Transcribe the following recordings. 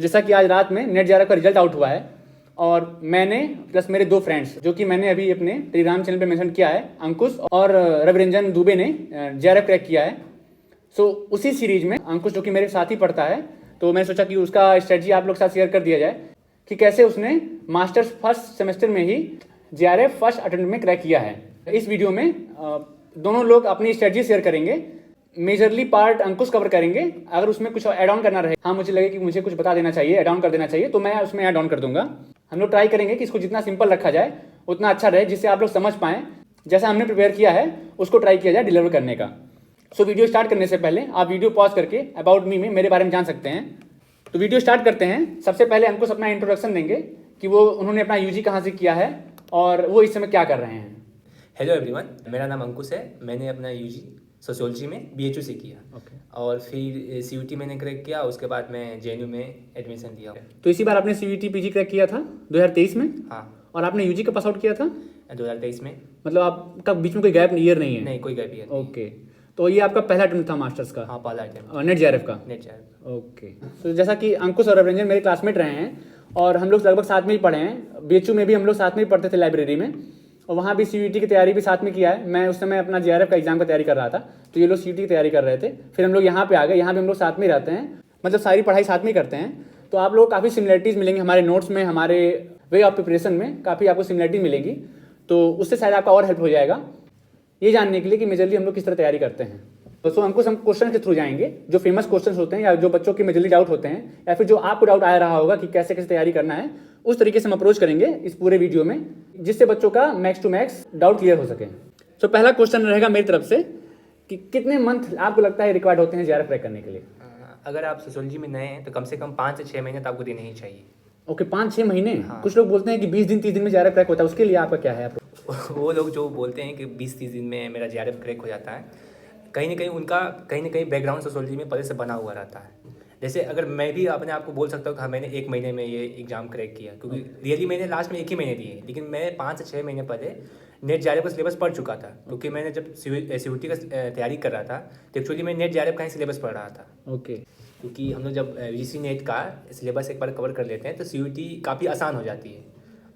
जैसा कि आज रात में नेट जेआरएफ का रिजल्ट आउट हुआ है और मैंने प्लस मेरे 2 फ्रेंड्स जो कि मैंने अभी अपने टेलीग्राम चैनल पे मेंशन किया है, अंकुश और रविरंजन दुबे ने जेआरएफ क्रैक किया है। उसी सीरीज में अंकुश जो कि मेरे साथ ही पढ़ता है, तो मैंने सोचा कि उसका स्ट्रेटजी आप लोग के साथ शेयर कर दिया जाए कि कैसे उसने मास्टर्स फर्स्ट सेमेस्टर में ही जेआरएफ फर्स्ट अटेम्प्ट में क्रैक किया है। इस वीडियो में दोनों लोग अपनी स्ट्रेटजी शेयर करेंगे। मेजरली पार्ट अंकुश कवर करेंगे। अगर उसमें कुछ ऐड ऑन करना रहे, हाँ मुझे लगे कि मुझे कुछ बता देना चाहिए, ऐड ऑन कर देना चाहिए, तो मैं उसमें ऐड ऑन कर दूंगा। हम लोग ट्राई करेंगे कि इसको जितना सिंपल रखा जाए उतना अच्छा रहे, जिससे आप लोग समझ पाएं। जैसा हमने प्रिपेयर किया है उसको ट्राई किया जाए डिलीवर करने का। वीडियो स्टार्ट करने से पहले आप वीडियो पॉज करके अबाउट मी में मेरे बारे में जान सकते हैं। तो वीडियो स्टार्ट करते हैं। सबसे पहले अंकुश अपना इंट्रोडक्शन देंगे कि वो उन्होंने अपना यूजी कहाँ से किया है और वो इस समय क्या कर रहे हैं। हेलो एवरीवन, मेरा नाम अंकुश है। मैंने अपना यूजी सोशियोलॉजी में BHU से किया और फिर CUT मैंने क्रैक किया। उसके बाद मैं JNU में एडमिशन लिया। तो इसी बार आपने CUT PG क्रैक किया था 2023 में? हाँ। और आपने यूजी का पास आउट किया था 2023 में। मतलब आपका बीच में कोई गैप ईयर नहीं है? नहीं, कोई गैप ईयर नहीं। ओके, तो ये आपका पहला अटेम्प्ट था मास्टर्स का? हाँ, पहला अटेम्प्ट नेट जेआरएफ का? Net JRF. ओके। तो जैसा कि अंकुश और रविरंजन मेरे क्लासमेट रहे हैं और हम लोग लगभग साथ में ही पढ़े हैं। BHU में भी हम लोग साथ में ही पढ़ते थे लाइब्रेरी में, और वहाँ भी CUT की तैयारी भी साथ में किया है। मैं उस समय अपना जेआरएफ का एग्जाम का तैयारी कर रहा था, तो ये लोग CUT की तैयारी कर रहे थे। फिर हम लोग यहाँ पे आ गए। यहाँ पे हम लोग साथ में ही रहते हैं, मतलब सारी पढ़ाई साथ में ही करते हैं। तो आप लोग काफ़ी सिमिलरिटीज़ मिलेंगी हमारे नोट्स में, हमारे वे ऑफ प्रिपरेशन में काफ़ी आपको सिमिलरिटी मिलेगी। तो उससे शायद आपका और हेल्प हो जाएगा ये जानने के लिए कि मेजरली हम लोग किस तरह तैयारी करते हैं। तो अंकुश हम क्वेश्चन के थ्रू जाएंगे, जो फेमस क्वेश्चन होते हैं या जो बच्चों के मेजरली डाउट होते हैं, या फिर जो आपको डाउट आ रहा होगा कि कैसे कैसे तैयारी करना है, उस तरीके से हम अप्रोच करेंगे इस पूरे वीडियो में, जिससे बच्चों का max to max doubt clear हो सके। पहला क्वेश्चन रहेगा मेरी तरफ से कि कितने मंथ आपको लगता है रिक्वायर्ड होते हैं जेआरएफ क्रैक करने के लिए? अगर आप सोशियोलॉजी में नए हैं तो कम से कम 5 से 6 महीने तो आपको देने ही चाहिए। ओके, 5-6 महीने? हाँ। कुछ लोग बोलते हैं कि 20 दिन 30 दिन में जेआरएफ क्रैक होता है, उसके लिए आपका क्या है? वो लोग जो बोलते हैं कि 20-30 दिन में मेरा जेआरएफ क्रैक हो जाता है, कहीं ना कहीं उनका बैकग्राउंड सोशियोलॉजी में पहले से बना हुआ रहता है। जैसे अगर मैं भी अपने आप को बोल सकता हूँ कि हाँ मैंने 1 महीने में ये एग्ज़ाम क्रैक किया, क्योंकि रियली मैंने लास्ट में 1 ही महीने दिए, लेकिन मैं 5 से 6 महीने पहले नेट जेआरएफ का सिलेबस पढ़ चुका था। क्योंकि मैंने जब CUT का तैयारी कर रहा था तो एक्चुअली मैं नेट जेआरएफ का ही सिलेबस पढ़ रहा था। ओके। क्योंकि हम लोग जब UGC नेट का सिलेबस एक बार कवर कर लेते हैं तो CUT काफ़ी आसान हो जाती है।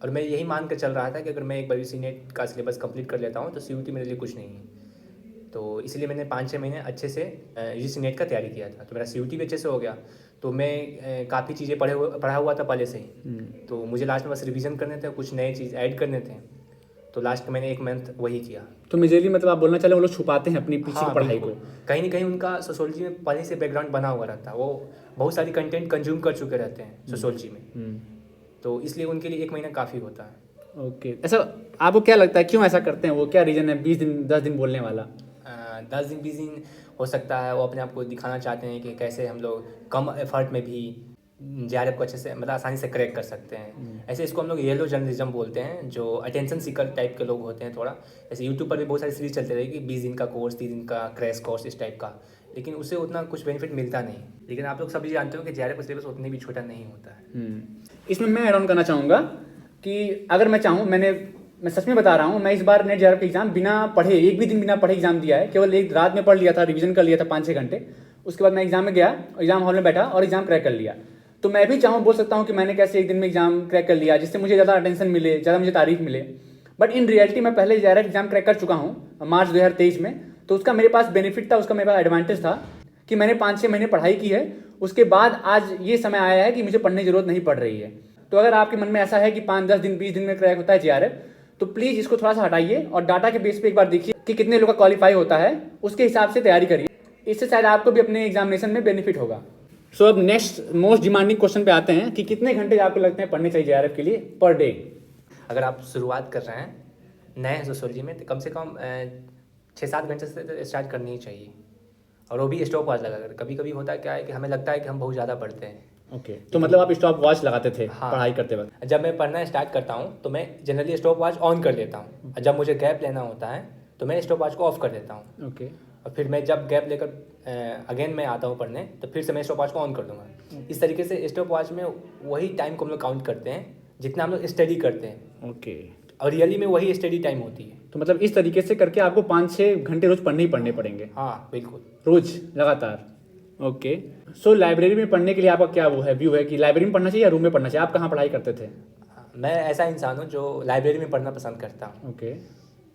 और मैं यही मान कर चल रहा था कि अगर मैं एक बार UGC नेट का सिलेबस कंप्लीट कर लेता हूँ तो CUT मेरे लिए कुछ नहीं है। तो इसलिए मैंने 5-6 महीने अच्छे से UGC नेट का तैयारी किया था, तो मेरा CUT भी अच्छे से हो गया। तो मैं काफ़ी चीज़ें पढ़ा हुआ था पहले से ही, तो मुझे लास्ट में बस रिवीजन करने थे, कुछ नए चीज़ ऐड करने थे। तो लास्ट में मैंने 1 मंथ वही किया। तो मेजरली मतलब आप बोलना चाह रहे वो लोग छुपाते हैं अपनी पीछे की पढ़ाई को? कहीं ना कहीं उनका सोशियोलॉजी में पहले से बैकग्राउंड बना हुआ रहता है, वो बहुत सारी कंटेंट कंज्यूम कर चुके रहते हैं सोशियोलॉजी में, तो इसलिए उनके लिए 1 महीना काफ़ी होता है। ओके। ऐसा आपको क्या लगता है क्यों ऐसा करते हैं? वो क्या रीज़न है 20 दिन 10 दिन बोलने वाला? 10 दिन 20 दिन हो सकता है वो अपने आप को दिखाना चाहते हैं कि कैसे हम लोग कम एफर्ट में भी जेआरएफ को अच्छे से मतलब आसानी से क्रैक कर सकते हैं। ऐसे इसको हम लोग येलो जर्नलिज्म बोलते हैं, जो अटेंशन सीकर टाइप के लोग होते हैं थोड़ा। जैसे यूट्यूब पर भी बहुत सारी सीरीज चलते रहेगी, 20 दिन का कोर्स, 30 दिन का क्रैश कोर्स, इस टाइप का, लेकिन उससे उतना कुछ बेनिफिट मिलता नहीं। लेकिन आप लोग सभी जानते हो कि जेआरएफ का सिलेबस उतनी भी छोटा नहीं होता है। इसमें मैं ऐड ऑन करना चाहूँगा कि अगर मैं चाहूँ, मैं सच में बता रहा हूँ, मैं इस बार नेट जेआरएफ का एग्जाम बिना पढ़े, एक भी दिन बिना पढ़े एग्जाम दिया है। केवल एक रात में पढ़ लिया था, रिवीजन कर लिया था 5-6 घंटे। उसके बाद मैं एग्जाम में गया, एग्जाम हॉल में बैठा और एग्जाम क्रैक कर लिया। तो मैं भी बोल सकता हूँ कि मैंने कैसे एक दिन में एग्जाम क्रैक कर लिया, जिससे मुझे ज़्यादा अटेंशन मिले, ज़्यादा मुझे तारीफ मिले। बट इन रियलिटी मैं पहले जेआरएफ एग्जाम क्रैक कर चुका हूँ मार्च 2023 में। तो उसका मेरे पास बेनिफिट था, उसका मेरे पास एडवांटेज था कि मैंने 5-6 महीने पढ़ाई की है। उसके बाद आज ये समय आया है कि मुझे पढ़ने की जरूरत नहीं पड़ रही है। तो अगर आपके मन में ऐसा है कि 5-10 दिन 20 दिन में क्रैक होता है जेआरएफ, तो प्लीज़ इसको थोड़ा सा हटाइए और डाटा के बेस पे एक बार देखिए कि कितने लोग का क्वालिफाई होता है, उसके हिसाब से तैयारी करिए। इससे शायद आपको भी अपने एग्जामिनेशन में बेनिफिट होगा। अब नेक्स्ट मोस्ट डिमांडिंग क्वेश्चन पे आते हैं कि कितने घंटे आपको लगते हैं पढ़ने चाहिए जेआरएफ के लिए पर डे? अगर आप शुरुआत कर रहे हैं नए सोशियोलॉजी में तो कम से कम 6-7 घंटे से स्टार्ट करनी ही चाहिए, और वो भी स्टॉप वॉच लगाकर। कभी कभी होता है क्या है कि हमें लगता है कि हम बहुत ज़्यादा पढ़ते हैं। ओके। तो मतलब आप स्टॉप वॉच लगाते थे? हाँ, पढ़ाई करते वक्त? जब मैं पढ़ना स्टार्ट करता हूँ तो मैं जनरली स्टॉप वॉच ऑन कर लेता हूँ, और जब मुझे गैप लेना होता है तो मैं स्टॉप वॉच को ऑफ कर देता हूँ। ओके। और फिर मैं जब गैप लेकर अगेन मैं आता हूँ पढ़ने, तो फिर से मैं स्टॉप वॉच को ऑन कर दूँगा। इस तरीके से स्टॉप वॉच में वही टाइम को हम लोग काउंट करते हैं जितना हम लोग स्टडी करते हैं। ओके। और रियली में वही स्टडी टाइम होती है। तो मतलब इस तरीके से करके आपको 5-6 घंटे रोज पढ़ने ही पढ़ने पड़ेंगे? हाँ बिल्कुल, रोज लगातार? ओके। सो लाइब्रेरी में पढ़ने के लिए आपका क्या वो है, व्यू है कि लाइब्रेरी में पढ़ना चाहिए या रूम में पढ़ना चाहिए? आप कहाँ पढ़ाई करते थे? मैं ऐसा इंसान हूँ जो लाइब्रेरी में पढ़ना पसंद करता हूँ, ओके।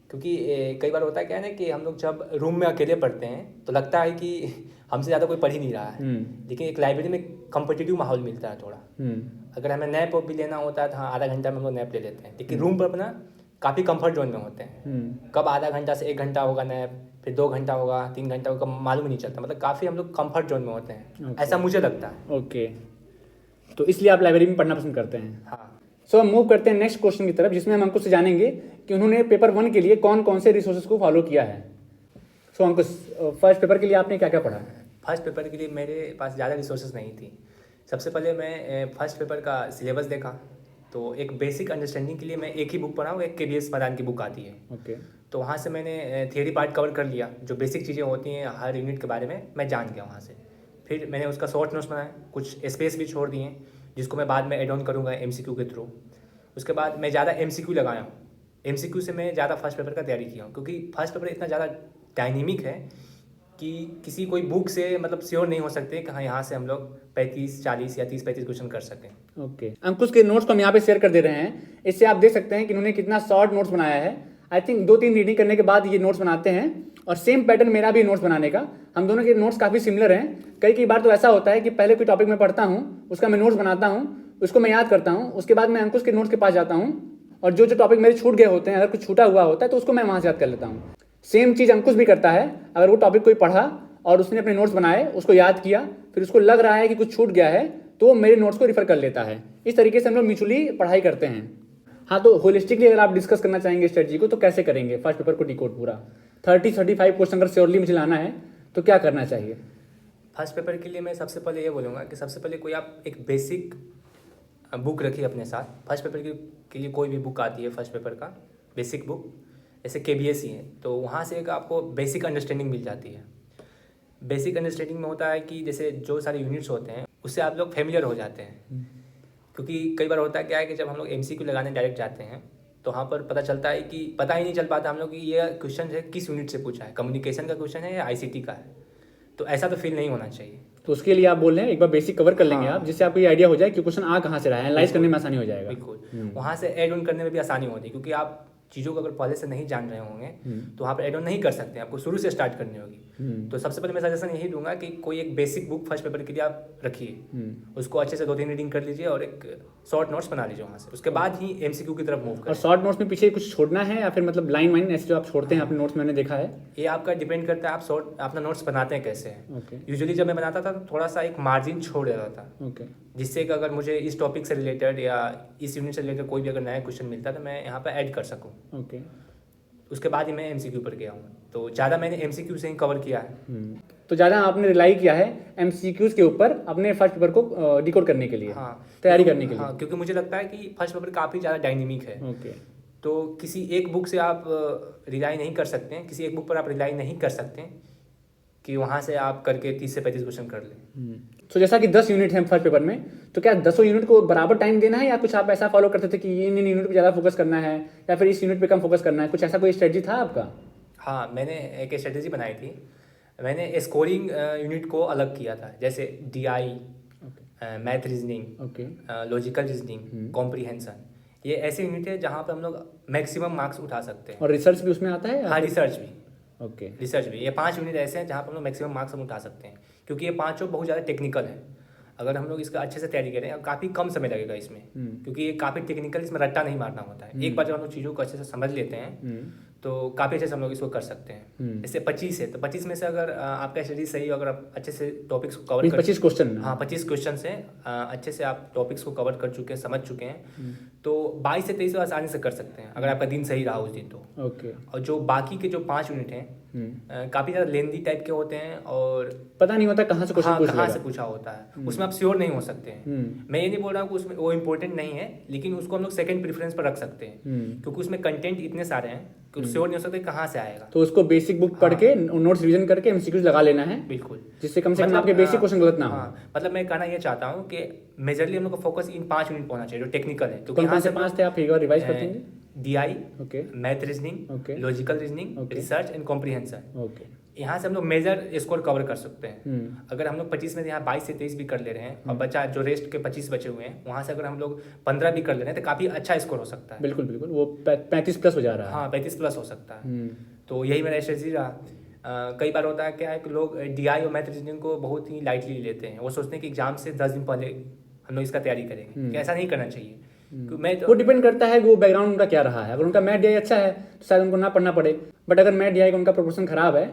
क्योंकि कई बार होता है क्या है ना कि हम लोग जब रूम में अकेले पढ़ते हैं तो लगता है कि हमसे ज़्यादा कोई पढ़ ही नहीं रहा है, लेकिन एक लाइब्रेरी में कॉम्पिटिटिव माहौल मिलता है थोड़ा। अगर हमें नैप भी लेना होता है तो हाँ, आधा घंटा में हम लोग नैप ले लेते हैं, लेकिन रूम पर अपना काफ़ी कंफर्ट जोन में होते हैं। कब आधा घंटा से 1 घंटा होगा नैप, फिर 2 घंटा होगा, 3 घंटा होगा, कब मालूम ही नहीं चलता। मतलब काफ़ी हम लोग कंफर्ट जोन में होते हैं, ऐसा मुझे लगता है। ओके, तो इसलिए आप लाइब्रेरी में पढ़ना पसंद करते हैं। हाँ। सो हम मूव करते हैं नेक्स्ट क्वेश्चन की तरफ, जिसमें हम अंकुश से जानेंगे कि उन्होंने पेपर 1 के लिए कौन कौन से रिसोर्सेज को फॉलो किया है। सो अंकुश, फर्स्ट पेपर के लिए आपने क्या क्या पढ़ा? फर्स्ट पेपर के लिए मेरे पास ज़्यादा रिसोर्सेज नहीं थी। सबसे पहले मैं फर्स्ट पेपर का सिलेबस देखा, तो एक बेसिक अंडरस्टैंडिंग के लिए मैं एक ही बुक पढ़ा हूँ, एक KBS मदान की बुक आती है। ओके। तो वहाँ से मैंने थियरी पार्ट कवर कर लिया, जो बेसिक चीज़ें होती हैं हर यूनिट के बारे में मैं जान गया वहाँ से। फिर मैंने उसका शॉर्ट नोट्स बनाए, कुछ स्पेस भी छोड़ दिए जिसको मैं बाद में एड ऑन करूँगा MCQ के थ्रू। उसके बाद मैं ज़्यादा MCQ लगाया हूँ, MCQ से मैं ज़्यादा फर्स्ट पेपर का तैयारी किया हूँ, क्योंकि फर्स्ट पेपर इतना ज़्यादा डायनेमिक है कि किसी कोई बुक से मतलब श्योर नहीं हो सकते कि हाँ यहाँ से हम लोग 35-40 या 30-35 क्वेश्चन कर सकें। ओके। अंकुश के नोट्स को हम यहाँ पे शेयर कर दे रहे हैं, इससे आप देख सकते हैं कि उन्होंने कितना शॉर्ट नोट्स बनाया है। आई थिंक 2-3 रीडिंग करने के बाद ये नोट्स बनाते हैं, और सेम पैटर्न मेरा भी नोट्स बनाने का। हम दोनों के नोट्स काफ़ी सिमिलर हैं। कई बार तो ऐसा होता है कि पहले कोई टॉपिक मैं पढ़ता हूँ, उसका मैं नोट्स बनाता हूँ, उसको मैं याद करता हूँ, उसके बाद मैं अंकुश के नोट्स के पास जाता हूँ, और जो जो टॉपिक मेरे छूट गए होते हैं, अगर कुछ छूटा हुआ होता है तो उसको मैं वहाँ से याद कर लेता हूँ। सेम चीज़ अंकुश भी करता है। अगर वो टॉपिक कोई पढ़ा और उसने अपने नोट्स बनाए, उसको याद किया, फिर उसको लग रहा है कि कुछ छूट गया है, तो वो मेरे नोट्स को रिफर कर लेता है। इस तरीके से हम लोग म्यूचुअली पढ़ाई करते हैं। हाँ, तो होलिस्टिकली अगर आप डिस्कस करना चाहेंगे स्ट्रेटजी को, तो कैसे करेंगे फर्स्ट पेपर को डिकोड पूरा? 30-35 क्वेश्चन अगर श्योरली मुझे लाना है तो क्या करना चाहिए? फर्स्ट पेपर के लिए मैं सबसे पहले ये बोलूँगा कि सबसे पहले कोई आप एक बेसिक बुक रखिए अपने साथ। फर्स्ट पेपर के लिए कोई भी बुक आती है फर्स्ट पेपर का बेसिक बुक, जैसे KBS ही है, तो वहाँ से एक आपको बेसिक अंडरस्टैंडिंग मिल जाती है। बेसिक अंडरस्टैंडिंग में होता है कि जैसे जो सारे यूनिट्स होते हैं उससे आप लोग फेमिलियर हो जाते हैं, क्योंकि कई बार होता है क्या है कि जब हम लोग MCQ लगाने डायरेक्ट जाते हैं तो वहाँ पर पता चलता है कि पता ही नहीं चल पाता हम लोग कि ये क्वेश्चन है किस यूनिट से पूछा है, कम्युनिकेशन का क्वेश्चन है या ICT का है। तो ऐसा तो फील नहीं होना चाहिए। तो उसके लिए आप बोल रहे हैं एक बार बेसिक कवर कर लेंगे हाँ। आप, जिससे आपको ये आइडिया हो जाए कि क्वेश्चन आ कहाँ से रहा है, एनालाइज करने में आसानी हो जाएगा। बिल्कुल, वहाँ से एड ऑन करने में भी आसानी होती है, क्योंकि आप चीज़ों को अगर पहले से नहीं जान रहे होंगे तो वहाँ पर एड ऑन नहीं कर सकते, आपको शुरू से स्टार्ट करनी होगी। तो सबसे पहले मैं सजेशन यही दूंगा कि कोई एक बेसिक बुक फर्स्ट पेपर के लिए आप रखिए, उसको अच्छे से 2-3 रीडिंग कर लीजिए और एक शॉर्ट नोट्स बना लीजिए वहाँ से। उसके बाद ही MCQ की तरफ मूव करें। और शॉर्ट नोट्स में पीछे कुछ छोड़ना है या फिर मतलब लाइन वाइन ऐसे जो आप छोड़ते हैं अपने नोट्स में, मैंने देखा है? ये आपका डिपेंड करता है आप अपना नोट्स बनाते हैं कैसे हैं। ओके। यूजुअली जब मैं बनाता था तो थोड़ा सा एक मार्जिन छोड़ देता था, ओके। जिससे कि अगर मुझे इस टॉपिक से रिलेटेड या इस यूनिट से रिलेटेड कोई भी अगर नया क्वेश्चन मिलता है तो मैं यहाँ पर ऐड कर सकूँ। ओके। उसके बाद ही मैं MCQ पर गया हूँ, तो ज़्यादा मैंने MCQ से ही कवर किया है। तो ज़्यादा आपने रिलाई किया है MCQs के ऊपर अपने फर्स्ट पेपर को डिकोड करने के लिए, हाँ, तैयारी करने के लिए। हाँ, क्योंकि मुझे लगता है कि फर्स्ट पेपर काफ़ी ज़्यादा डायनेमिक है। ओके। तो किसी एक बुक से आप रिलाई नहीं कर सकते हैं, किसी एक बुक पर आप रिलाई नहीं कर सकते हैं कि वहाँ से आप करके 30 से 35 क्वेश्चन कर लें। तो जैसा कि 10 यूनिट हैं फर्स्ट पेपर में, तो क्या 10 यूनिट को बराबर टाइम देना है, या कुछ आप ऐसा फॉलो करते थे कि इन यूनिट पे ज़्यादा फोकस करना है या फिर इस यूनिट पे कम फोकस करना है? कुछ ऐसा कोई स्ट्रेटजी था आपका? हाँ, मैंने एक स्ट्रेटेजी बनाई थी। मैंने स्कोरिंग यूनिट को अलग किया था, जैसे DI, math reasoning, okay. Logical reasoning, comprehension. ये ऐसे यूनिट है जहाँ पर हम लोग मैक्सिमम मार्क्स उठा सकते हैं। और रिसर्च भी उसमें आता है? हाँ, रिसर्च भी। ओके। रिसर्च भी, ये 5 यूनिट ऐसे हैं जहाँ पर हम लोग मैक्सिमम मार्क्स हम उठा सकते हैं, क्योंकि ये पाँचों बहुत ज़्यादा टेक्निकल हैं। अगर हम लोग इसका अच्छे से तैयारी करें, और काफ़ी कम समय लगेगा इसमें, क्योंकि ये काफ़ी टेक्निकल, इसमें रट्टा नहीं मारना होता है। एक बार जब हम लोग चीज़ों को अच्छे से समझ लेते हैं तो काफ़ी अच्छे से हम लोग इसको कर सकते हैं। जैसे 25 है तो 25 में से अगर आपका स्टडी सही हो, अगर आप अच्छे से टॉपिक्स को कवर कर 25 क्वेश्चन? हाँ, 25 क्वेश्चन से अच्छे से आप टॉपिक्स को कवर कर चुके हैं, समझ चुके हैं, तो 22 से 23 आसानी से कर सकते हैं, अगर आपका दिन सही रहा उस दिन तो। ओके। और जो बाकी के जो 5 यूनिट हैं काफ़ी ज़्यादा लेंदी टाइप के होते हैं, और पता नहीं होता कहाँ से क्वेश्चन पूछ कहाँ लेगा। से पूछा होता है, उसमें आप श्योर नहीं हो सकते हैं। मैं ये नहीं बोल रहा हूँ कि उसमें वो इम्पोर्टेंट नहीं है, लेकिन उसको हम लोग सेकंड प्रेफरेंस पर रख सकते हैं, क्योंकि उसमें कंटेंट इतने सारे हैं कि श्योर नहीं हो सकते कहाँ से आएगा। तो उसको बेसिक बुक पढ़ के नोट्स रिवीजन करके MCQs लगा लेना है, बिल्कुल, जिससे कम से कम आपके बेसिक क्वेश्चन गलत ना हो। हाँ, मतलब मैं कहना ये चाहता हूँ कि मेजरली हम लोग का फोकस इन 5 यूनिट पर होना चाहिए जो टेक्निकल है, क्योंकि कौन से 5 थे आप एक बार रिवाइज कर देंगे? DI, okay. Math reasoning, okay. Logical reasoning, okay. Research and comprehension. Okay. यहाँ से हम लोग मेजर स्कोर कवर कर सकते हैं। अगर हम लोग 25 में यहाँ 22 से 23 भी कर ले रहे हैं और बचा जो रेस्ट के 25 बचे हुए हैं वहाँ से अगर हम लोग 15 भी कर ले रहे हैं तो काफ़ी अच्छा स्कोर हो सकता है। बिल्कुल बिल्कुल, वो 35 प्लस हो जा रहा है। हाँ 35 प्लस हो सकता है। तो यही मेरा स्ट्रेटजी रहा। कई बार होता है क्या है कि लोग DI और मैथ रीजनिंग को बहुत ही लाइटली लेते हैं। वो सोचते हैं कि एग्जाम से 10 दिन पहले हम लोग इसका तैयारी करेंगे, कि ऐसा नहीं करना चाहिए। मैं तो वो डिपेंड करता है कि वो बैकग्राउंड उनका क्या रहा है। अगर उनका मैथ DI अच्छा है तो शायद उनको ना पढ़ना पड़े, बट अगर मैथ DI का उनका प्रोपोर्शन खराब है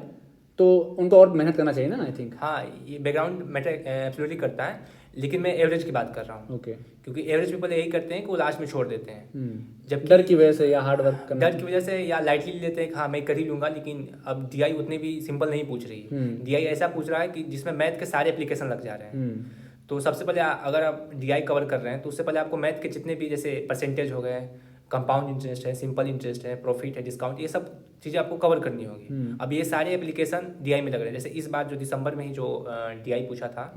तो उनको और मेहनत करना चाहिए ना, आई थिंक। हाँ, ये बैकग्राउंड मैटर एब्सोल्युटली करता है, लेकिन मैं एवरेज की बात कर रहा हूँ। ओके। क्योंकि एवरेज पीपल यही करते हैं कि वो लास्ट में छोड़ देते हैं। जबकि डर की वजह से या हार्ड वर्क करना, डर की वजह से या लाइटली लेते हैं कि हाँ मैं कर ही लूंगा, लेकिन अब DI उतनी भी सिंपल नहीं पूछ रही है। DI ऐसा पूछ रहा है कि जिसमें मैथ के सारे एप्लीकेशन लग जा रहे हैं। तो सबसे पहले अगर आप DI कवर कर रहे हैं तो उससे पहले आपको मैथ के जितने भी जैसे परसेंटेज हो गए, कंपाउंड इंटरेस्ट है, सिंपल इंटरेस्ट है, प्रॉफिट है, डिस्काउंट, ये सब चीज़ें आपको कवर करनी होगी। अब ये सारे एप्लीकेशन DI में लग रहे हैं। जैसे इस बार जो दिसंबर में ही जो DI पूछा था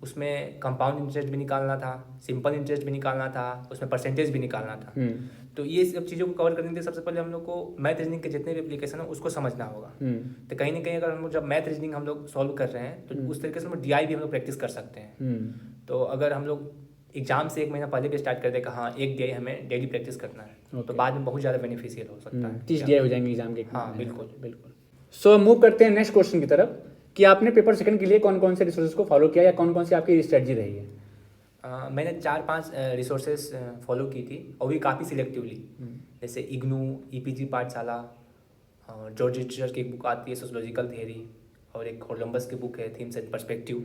उसमें कंपाउंड इंटरेस्ट भी निकालना था, सिंपल इंटरेस्ट भी निकालना था, उसमें परसेंटेज भी निकालना था। तो ये सब चीज़ों को कवर करने के लिए सबसे पहले हम लोग को मैथ रीजनिंग के जितने भी एप्लीकेशन है उसको समझना होगा। तो कहीं ना कहीं अगर हम लोग जब मैथ रीजनिंग हम लोग सॉल्व कर रहे हैं तो उस तरीके से हम DI भी हम लोग प्रैक्टिस कर सकते हैं। तो अगर हम लोग एग्जाम से 1 महीना पहले भी स्टार्ट कर दे कि हाँ एक DI हमें डेली प्रैक्टिस करना है, तो बाद में बहुत ज़्यादा बेनिफिशियल हो सकता है। 30 DI हो जाएंगे एग्जाम के। हाँ बिल्कुल बिल्कुल। सो मूव करते हैं नेक्स्ट क्वेश्चन की तरफ कि आपने पेपर सेकंड के लिए कौन कौन से रिसोर्सेज को फॉलो किया या कौन कौन सी आपकी स्ट्रेटजी रही है? मैंने 4-5 रिसोर्सेज फॉलो की थी और भी काफ़ी सिलेक्टिवली। जैसे इग्नू, EPG पाठशाला, जॉर्ज रिचर की एक बुक आती है सोशियोलॉजिकल थियरी, और एक कोलंबस की बुक है थीम्स एंड पर्सपेक्टिव।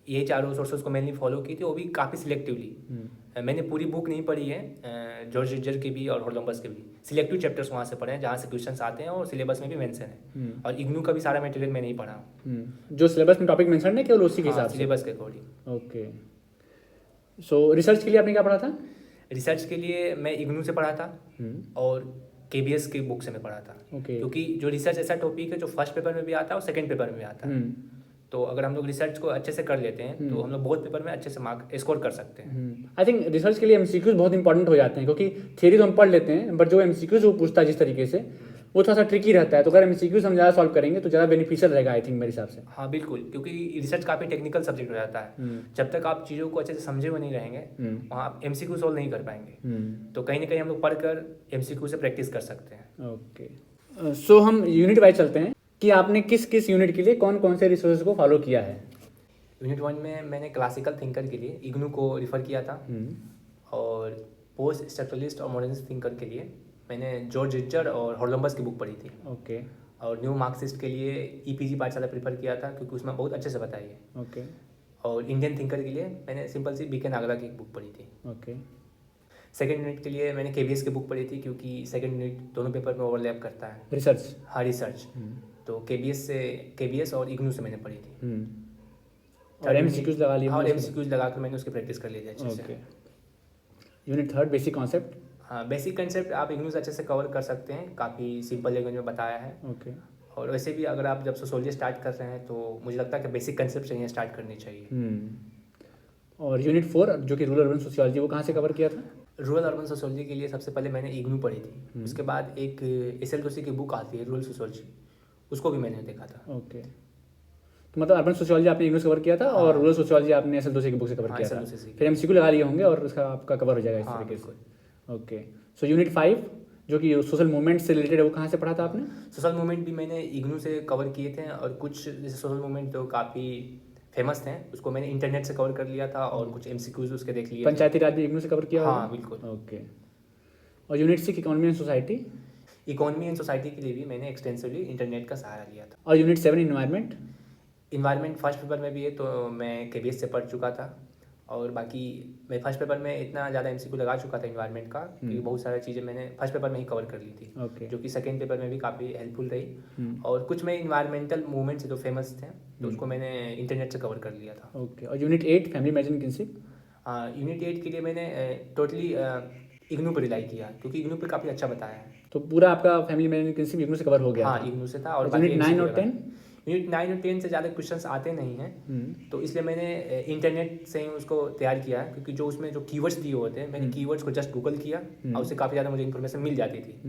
ये चारों सोर्सेज को मैंने फॉलो की थी, वो भी काफ़ी सिलेक्टिवली। मैंने पूरी बुक नहीं पढ़ी है, जॉर्ज रिचर की भी और कोलंबस की भी। सिलेक्टिव चैप्टर्स वहाँ से पढ़े हैं जहाँ से क्वेश्चंस आते हैं और सिलेबस में भी मेंशन है। और इग्नू का भी सारा मटेरियल मैं नहीं पढ़ा। जो सिलेबस में टॉपिक मेंशन है केवल उसी के हिसाब से? सिलेबस के अकॉर्डिंग। ओके। सो रिसर्च के लिए आपने क्या पढ़ा था? रिसर्च के लिए मैं इग्नू से पढ़ा था और KBS की बुक से मैं पढ़ा था। क्योंकि जो रिसर्च ऐसा टॉपिक है जो फर्स्ट पेपर में भी आता है और सेकंड पेपर में भी आता है। तो अगर हम लोग रिसर्च को अच्छे से कर लेते हैं तो हम लोग बहुत पेपर में अच्छे से मार्क स्कोर कर सकते हैं। आई थिंक रिसर्च के लिए MCQs बहुत इंपॉर्टेंट हो जाते हैं, क्योंकि थ्योरी तो हम पढ़ लेते हैं बट जो MCQs वो पूछता है जिस तरीके से वो थोड़ा सा ट्रिकी रहता है। तो अगर MCQs हम ज़्यादा सॉल्व करेंगे तो ज़्यादा बेनिफिशियल रहेगा आई थिंक मेरे हिसाब से। हाँ बिल्कुल, क्योंकि रिसर्च काफ़ी टेक्निकल सब्जेक्ट हो जाता है। जब तक आप चीज़ों को अच्छे से समझे हुए नहीं रहेंगे वहाँ आप MCQ सॉल्व नहीं कर पाएंगे। तो कहीं ना कहीं हम लोग पढ़कर MCQ से प्रैक्टिस कर सकते हैं। ओके। सो हम यूनिट वाइज चलते हैं कि आपने किस किस यूनिट के लिए कौन कौन से रिसोर्सेज को फॉलो किया है? यूनिट 1 में मैंने क्लासिकल थिंकर के लिए इग्नू को रिफ़र किया था, और पोस्ट स्ट्रक्चरलिस्ट और मॉडर्निस्ट थिंकर के लिए मैंने जॉर्ज रिचर और कोलंबस की बुक पढ़ी थी। ओके। और न्यू मार्क्सिस्ट के लिए EPG पाठशाला प्रीफर किया था क्योंकि उसमें बहुत अच्छे से बताई है। ओके। और इंडियन थिंकर के लिए मैंने सिंपल सी BK नागरा की एक बुक पढ़ी थी। ओके। सेकंड यूनिट के लिए मैंने KBS की बुक पढ़ी थी क्योंकि सेकंड यूनिट दोनों पेपर में ओवरलैप करता है। रिसर्च? हाँ रिसर्च। तो KBS और इग्नू से मैंने पढ़ी थी। और MCQs लगा लिए? हाँ MCQs लगाकर मैंने उसकी प्रैक्टिस कर ली थी अच्छे से। Unit 3 basic concept? हाँ बेसिक कंसेप्ट आप इग्नू से अच्छे से कवर कर सकते हैं, काफ़ी सिंपल लैंग्वेज में बताया है। ओके। और वैसे भी अगर आप जब सोशियोलॉजी स्टार्ट कर रहे हैं तो मुझे लगता है कि बेसिक कंसेप्ट से ही स्टार्ट करनी चाहिए। और यूनिट 4 जो कि रूरल अर्बन सोशियोलॉजी, वो कहाँ से कवर किया था? रूरल अर्बन सोशियोलॉजी के लिए सबसे पहले मैंने इग्नू पढ़ी थी। उसके बाद एक SL जोशी की बुक आती है रूरल सोशियोलॉजी, उसको भी मैंने देखा था। ओके। तो मतलब अर्बन सोशियोलॉजी आपने इग्नू से कवर किया था और रूरल सोशियोलॉजी आपने SL जोशी की बुक से कवर किया था। फिर MCQ लगा लिए होंगे और उसका आपका कवर हो जाएगा इस तरीके से। ओके। सो यूनिट 5 जो कि सोशल मूवमेंट से रिलेटेड है, वो कहाँ से पढ़ा था आपने? सोशल मूवमेंट भी मैंने इग्नू से कवर किए थे, और कुछ जैसे सोशल मूवमेंट तो काफ़ी फेमस थे उसको मैंने इंटरनेट से कवर कर लिया था, और कुछ MCQs उसके देख लिए। पंचायती राज भी इग्नू से कवर किया? हाँ बिल्कुल। ओके। और unit 6 economy and society? Economy and society के लिए भी मैंने एक्सटेंसिवली इंटरनेट का सहारा लिया था। और unit 7 environment? Environment first paper में भी है तो मैं KBS से पढ़ चुका था, और बाकी मैं फर्स्ट पेपर में इतना ज़्यादा MCQ लगा चुका था इन्वायरमेंट का कि बहुत सारी चीज़ें मैंने फर्स्ट पेपर में ही कवर कर ली थी। जो कि सेकंड पेपर में भी काफ़ी हेल्पफुल रही। और कुछ मैं इन्वायरमेंटल मूवमेंट्स जो फेमस थे तो उसको मैंने इंटरनेट से कवर कर लिया था। ओके। और unit 8 family management kinship? Unit 8 के लिए मैंने टोटली इग्नू पर रिलाई किया क्योंकि इग्नू पर काफ़ी अच्छा बताया है। तो पूरा आपका फैमिली मैनेजमेंट किनशिप इग्नू से कवर हो गया? हाँ इग्नू से था। और यूनिट 9 और 10? यूनिट 9 और 10 से ज़्यादा क्वेश्चंस आते नहीं हैं, तो इसलिए मैंने इंटरनेट से ही उसको तैयार किया है, क्योंकि जो उसमें जो कीवर्ड्स दिए होते हैं मैंने कीवर्ड्स को जस्ट गूगल किया और उससे काफ़ी ज़्यादा मुझे इन्फॉर्मेशन मिल जाती थी।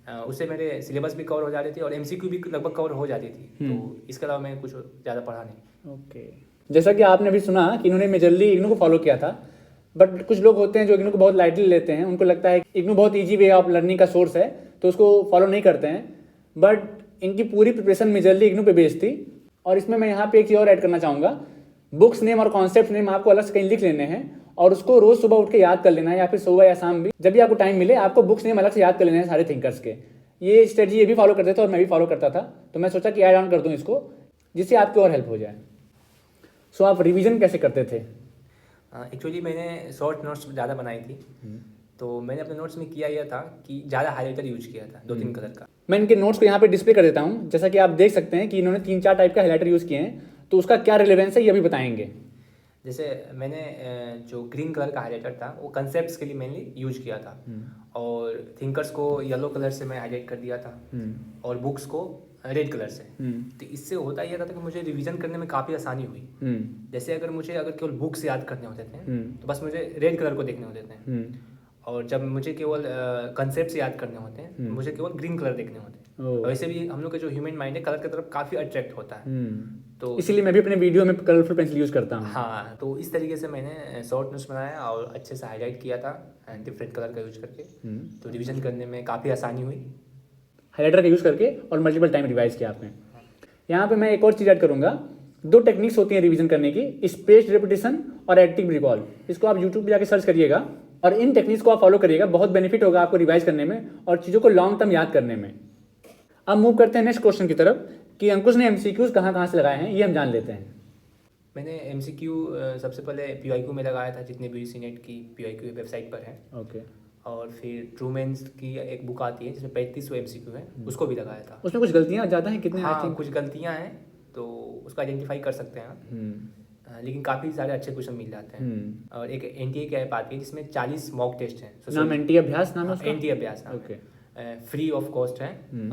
उससे मेरे सिलेबस भी कवर हो जाती थी और एमसीक्यू भी लगभग कवर हो जाती थी। तो इसके अलावा मैं कुछ ज़्यादा पढ़ा नहीं। ओके, जैसा कि आपने अभी सुना कि इन्होंने मेजरली इग्नू को फॉलो किया था, बट कुछ लोग होते हैं जो इग्नू को बहुत लाइटली लेते हैं, उनको लगता है कि इग्नू बहुत ईजी वे ऑफ लर्निंग का सोर्स है तो उसको फॉलो नहीं करते हैं। बट इनकी पूरी प्रिपरेशन मेजरली इग्नू पे बेस्ड थी। और इसमें मैं यहाँ पे एक चीज़ और ऐड करना चाहूँगा, बुक्स नेम और कॉन्सेप्ट नेम आपको अलग से कहीं लिख लेने हैं और उसको रोज सुबह उठ के याद कर लेना है, या फिर सुबह या शाम भी जब भी आपको टाइम मिले आपको बुक्स नेम अलग से याद कर लेने हैं सारे थिंकर्स के। ये स्ट्रेटजी ये भी फॉलो करते थे और मैं भी फॉलो करता था, तो मैं सोचा कि ऐड ऑन कर दूँ इसको जिससे आपकी और हेल्प हो जाए। सो आप रिवीजन कैसे करते थे? एक्चुअली मैंने शॉर्ट नोट्स ज़्यादा बनाई थी। तो मैंने अपने नोट्स में किया यह था कि ज़्यादा हाईलाइटर यूज किया था 2-3 कलर का। मैं इनके नोट्स को यहाँ पे डिस्प्ले कर देता हूँ। जैसा कि आप देख सकते हैं कि इन्होंने 3-4 टाइप का हाईलाइटर यूज़ किए हैं, तो उसका क्या रिलेवेंस है ये अभी बताएंगे। जैसे मैंने जो ग्रीन कलर का हाईलाइटर था वो कंसेप्ट्स के लिए मेनली यूज किया था, और थिंकर्स को येलो कलर से मैं हाईलाइट कर दिया था और बुक्स को रेड कलर से। तो इससे होता यह था कि मुझे रिवीजन करने में काफ़ी आसानी हुई। जैसे अगर केवल बुक्स याद करने होते थे तो बस मुझे रेड कलर को देखने होते थे, और जब मुझे केवल कंसेप्ट्स याद करने होते हैं मुझे केवल ग्रीन कलर देखने होते हैं। वैसे भी हम लोग का जो ह्यूमन माइंड है कलर की तरफ काफ़ी अट्रैक्ट होता है। तो इसीलिए मैं भी अपने वीडियो में कलरफुल पेंसिल यूज़ करता हूँ। हाँ, तो इस तरीके से मैंने शॉर्ट नोट्स बनाया और अच्छे से हाईलाइट किया था डिफरेंट कलर का यूज करके। तो रिवीजन करने में काफ़ी आसानी हुई हाईलाइटर का यूज़ करके, और मल्टीपल टाइम रिवाइज किया आपने। यहाँ पे मैं एक और चीज़ ऐड करूँगा, 2 टेक्निक्स होती हैं रिवीजन करने की, स्पेस्ड रेपिटेशन और एक्टिव रिकॉल। इसको आप यूट्यूब पे जाके सर्च करिएगा और इन टेक्निक्स को आप फॉलो करिएगा, बहुत बेनिफिट होगा आपको रिवाइज करने में और चीज़ों को लॉन्ग टर्म याद करने में। अब मूव करते हैं नेक्स्ट क्वेश्चन की तरफ कि अंकुश ने एमसीक्यूज कहाँ से लगाए हैं, ये हम जान लेते हैं। मैंने एमसीक्यू सबसे पहले पीवाईक्यू में लगाया था, जितने भी यूजीसी नेट की पीवाईक्यू वेबसाइट पर है। ओके। और फिर ट्रूमेंस की एक बुक आती है जिसमें 3500 एमसीक्यू है, उसको भी लगाया था। उसमें कुछ गलतियाँ ज़्यादा हैं कितने? हाँ, कुछ गलतियाँ हैं तो उसको आइडेंटिफाई कर सकते हैं आप। लेकिन काफ़ी सारे अच्छे क्वेश्चन मिल जाते हैं। और एक एनटीए की ऐप आती है जिसमें 40 मॉक टेस्ट हैं। नाम एनटीए अभ्यास नाम है उसका? एनटीए अभ्यास नाम ओके। फ्री ऑफ कॉस्ट है।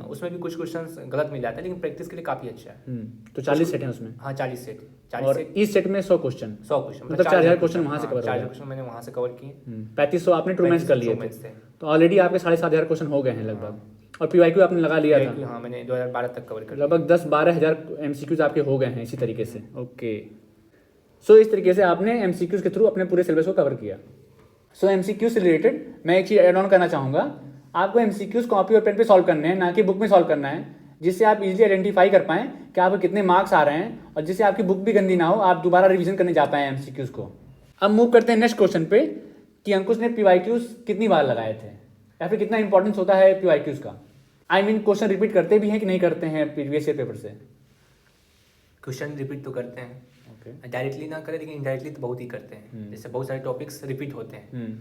उसमें भी कुछ क्वेश्चंस गलत मिल जाते हैं लेकिन प्रैक्टिस के लिए काफ़ी अच्छा है। तो 40 सेट हैं उसमें? हाँ, 40 सेट। और इस सेट में 100 क्वेश्चन? 100 क्वेश्चन, मतलब 4000 क्वेश्चन वहाँ से कवर हो गए। 4000 क्वेश्चन मैंने वहाँ से कवर किए। 3500 आपने ट्रूमेंस कर लिए थे, तो ऑलरेडी आपके 7500 क्वेश्चन हो गए हैं लगभग। और पीवाईक्यू आपने लगा लिया था? हाँ, मैंने 2012 तक कवर कर लिया। लगभग 10-12 हज़ार एमसीक्यूज आपके हो गए हैं इसी तरीके से। ओके, सो इस तरीके से आपने एमसीक्यूज के थ्रू अपने पूरे सिलेबस को कवर किया। सो एमसीक्यू से रिलेटेड मैं एक चीज़ ऐड ऑन करना चाहूँगा, आपको एमसीक्यूज कॉपी और पेन पे सॉल्व करने हैं, ना कि बुक में सॉल्व करना है, जिससे आप इजीली आइडेंटिफाई कर पाएं कि आपको कितने मार्क्स आ रहे हैं और जिससे आपकी बुक भी गंदी ना हो, आप दोबारा रिवीजन करने जा पाएं एमसीक्यूज को। अब मूव करते हैं नेक्स्ट क्वेश्चन पे कि अंकुश ने पीवाईक्यूज कितनी बार लगाए थे या फिर कितना इंपॉर्टेंस होता है पीवाईक्यूज का। आई मीन क्वेश्चन रिपीट करते भी हैं कि नहीं करते हैं प्रीवियस ईयर पेपर से? क्वेश्चन रिपीट तो करते हैं, डायरेक्टली ना करें लेकिन इनडायरेक्टली तो बहुत ही करते हैं। जैसे बहुत सारे टॉपिक्स रिपीट होते हैं।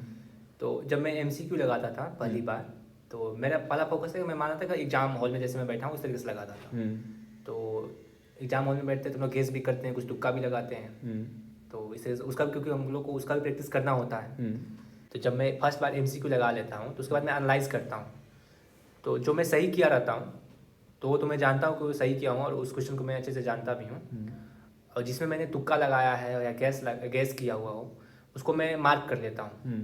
तो जब मैं एमसीक्यू लगाता था पहली बार, तो मेरा पहला फोकस है, मैं माना था कि एग्जाम हॉल में जैसे मैं बैठा हूँ उस तरीके से लगाता था। तो एग्जाम हॉल में बैठते तो लोग गेस भी करते हैं, कुछ तुक्का भी लगाते हैं। तो इससे उसका क्योंकि हम लोग को उसका भी प्रैक्टिस करना होता है। तो जब मैं फर्स्ट बार एमसीक्यू लगा लेता हूँ तो उसके बाद मैं एनालाइज करता हूँ, तो जो मैं सही किया रहता हूँ तो वो तो मैं जानता हूँ कि वो सही किया हूँ और उस क्वेश्चन को मैं अच्छे से जानता भी हूँ। और जिसमें मैंने तुक्का लगाया है या गैस किया हुआ हो उसको मैं मार्क कर लेता हूँ।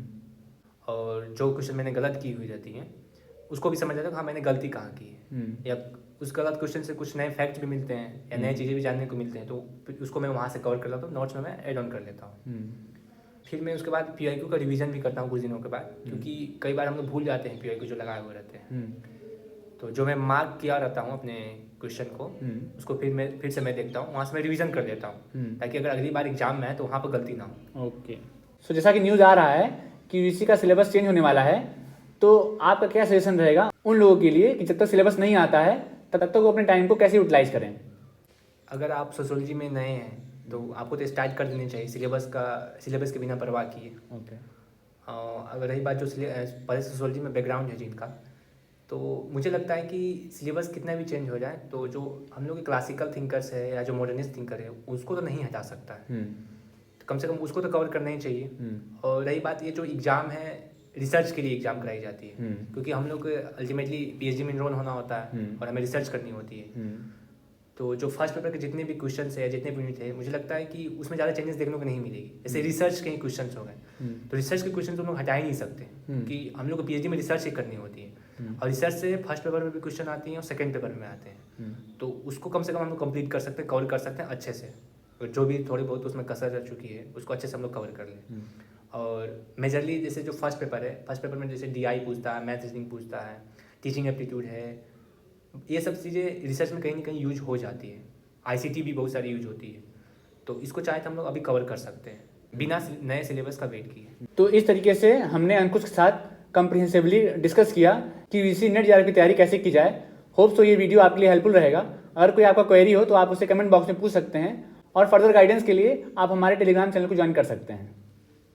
और जो क्वेश्चन मैंने गलत की हुई रहती हैं उसको भी समझ लेता हूँ कि हाँ मैंने गलती कहाँ की है। या उस गलत क्वेश्चन से कुछ नए फैक्ट्स भी मिलते हैं या नई चीज़ें भी जानने को मिलते हैं, तो उसको मैं वहाँ से कवर कर लेता हूँ, नोट्स में मैं ऐड ऑन कर लेता हूँ। फिर मैं उसके बाद पीवाईक्यू का रिवीजन भी करता हूँ कुछ दिनों के बाद, क्योंकि कई बार हम लोग भूल जाते हैं पीवाईक्यू जो लगाए हुए रहते हैं। तो जो मैं मार्क किया रहता हूँ अपने क्वेश्चन को, उसको फिर से मैं देखता हूँ, वहाँ से मैं रिवीजन कर देता हूँ, ताकि अगर अगली बार एग्जाम में है तो वहाँ पर गलती ना हो। ओके, सो जैसा कि न्यूज़ आ रहा है कि यूजीसी का सिलेबस चेंज होने वाला है, तो आपका क्या सजेशन रहेगा उन लोगों के लिए कि जब तक सिलेबस नहीं आता है तब तक वो अपने टाइम को कैसे यूटिलाइज करें? अगर आप सोशियोलॉजी में नए हैं तो आपको तो स्टार्ट कर देनी चाहिए सिलेबस के बिना परवाह किए। ओके। अगर रही बात जो पहले सोशियोलॉजी में बैकग्राउंड है जिनका, तो मुझे लगता है कि सिलेबस कितना भी चेंज हो जाए तो जो हम लोग के क्लासिकल थिंकर्स है या जो मॉडर्निस्ट थिंकर है उसको तो नहीं हटा सकता है। तो कम से कम उसको तो कवर करना ही चाहिए। और रही बात ये जो एग्ज़ाम है, रिसर्च के लिए एग्ज़ाम कराई जाती है, क्योंकि हम लोग को अल्टीमेटली पीएचडी में इनरोल होना होता है और हमें रिसर्च करनी होती है। तो जो फर्स्ट पेपर के जितने भी क्वेश्चन है या जितने भी यूनिट है, मुझे लगता है कि उसमें ज़्यादा चेंजेस देखने को नहीं मिलेगी। जैसे रिसर्च के ही क्वेश्चन हो गए, तो रिसर्च के क्वेश्चन तो हम लोग हटा ही नहीं सकते, क्योंकि हम लोग को पीएचडी में रिसर्च ही करनी होती है। और रिसर्च से फर्स्ट पेपर में भी क्वेश्चन आती हैं और सेकंड पेपर में आते हैं, तो उसको कम से कम हम लोग कंप्लीट कर सकते हैं, कवर कर सकते हैं अच्छे से। और जो भी थोड़ी बहुत उसमें कसर रह चुकी है उसको अच्छे से हम लोग कवर कर लें। और मेजरली जैसे जो फर्स्ट पेपर है, फर्स्ट पेपर में जैसे DI पूछता है, मैथ रीजनिंग पूछता है, टीचिंग एप्टीट्यूड है, ये सब चीज़ें रिसर्च में कहीं ना कहीं यूज हो जाती है। ICT भी बहुत सारी यूज होती है, तो इसको चाहे तो हम लोग अभी कवर कर सकते हैं बिना नए सिलेबस का वेट किए। तो इस तरीके से हमने अंकुश के साथ कम्प्रिहेंसिवली डिस्कस किया कि UGC नेट JRF की तैयारी कैसे की जाए। होप सो ये वीडियो आपके लिए हेल्पफुल रहेगा। अगर कोई आपका क्वेरी हो तो आप उसे कमेंट बॉक्स में पूछ सकते हैं, और फर्दर गाइडेंस के लिए आप हमारे टेलीग्राम चैनल को ज्वाइन कर सकते हैं।